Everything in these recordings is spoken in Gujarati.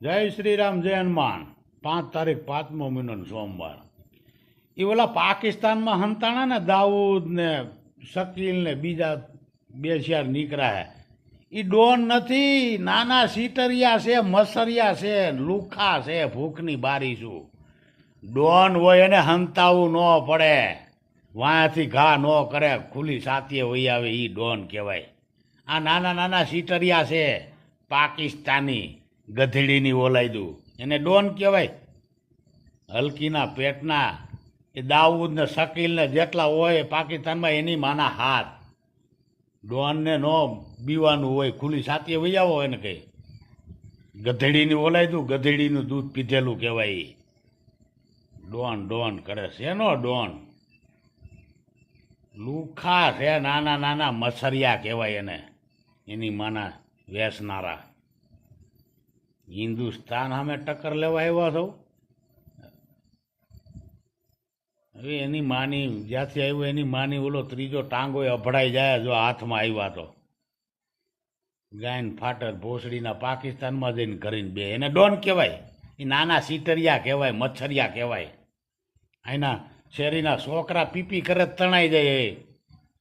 જય શ્રી રામ જય હનુમાન 5 તારીખ 5મો મહિનો ને સોમવાર એ ઓલા પાકિસ્તાનમાં હંતાણા ને દાઉદ ને શકીલ ને બીજા બે ચાર નીકળ્યા એ ડોન નથી, નાના સીટરિયા છે, મસરિયા છે, લુખા છે, ભૂખની બારી છું. ડોન હોય એને હંતાવું ન પડે, વાંથી ઘા ન કરે, ખુલ્લી સાતીએ વહી આવે એ ડોન કહેવાય. આ નાના નાના સીટરિયા છે પાકિસ્તાની ગધેડીની ઓલાઈ દઉં એને ડોન કહેવાય. હલકીના પેટના એ દાઉદ ને શકીલ ને જેટલા હોય પાકિસ્તાનમાં એની માના હાથ. ડોનને નો બીવાનું હોય, ખુલ્લી સાતીએ વહી આવો હોય ને કંઈ ગધેડીની ઓલાઈ દઉં, ગધેડીનું દૂધ પીધેલું કહેવાય. ડોન ડોન કરે છે નો ડોન. લુખા છે, નાના નાના મસરિયા કહેવાય એને, એની માના વેસનારા. હિન્દુસ્તાન સામે ટક્કર લેવા આવ્યા છો. હવે એની માની જ્યાંથી આવ્યો એની માની ઓલો ત્રીજો ટાંગો અભડાઈ જાય જો હાથમાં આવ્યા તો. ગાયન ફાટર ભોસડીના પાકિસ્તાનમાં જઈને કરીને બે એને ડોન કહેવાય. એ નાના સીટરિયા કહેવાય, મચ્છરિયા કહેવાય. એના શેરીના છોકરા પીપી કરે તણાઈ જાય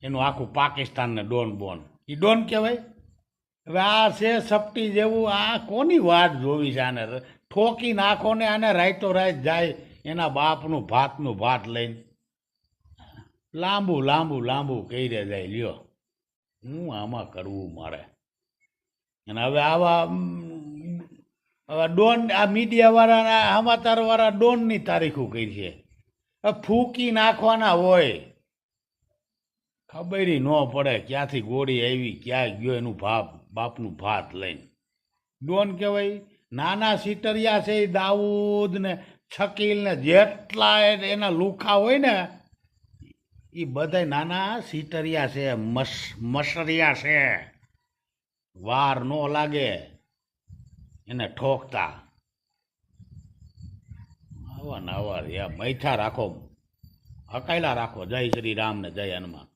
એનું આખું પાકિસ્તાનને ડોન બોન એ ડોન કહેવાય. હવે આ છે સપટી જેવું, આ કોની વાટ જોવી છે આને? ઠોકી નાખો ને આને રાઈતો રાઈત જાય એના બાપનું ભાત લઈને લાંબુ લાંબુ લાંબુ કહી દે જાય. લ્યો હું આમાં કરવું મારે. અને હવે આવા ડોન આ મીડિયાવાળા સમાચારવાળા ડોનની તારીખો કઈ છે, ફૂકી નાખવાના હોય, ખબર ન પડે ક્યાંથી ગોળી આવી ક્યાં ગયો એનું બાપનું ભાત લઈને. ડોન કહેવાય. નાના સીટરિયા છે એ દાઉદ ને શકીલ ને જેટલા એના લુખા હોય ને એ બધા નાના સીટરિયા છે, મસરિયા છે. વાર ન લાગે એને ઠોકતા. આવા ને આવા મૈથા રાખો, હકાયેલા રાખો. જય શ્રી રામ ને જય હનુમાન.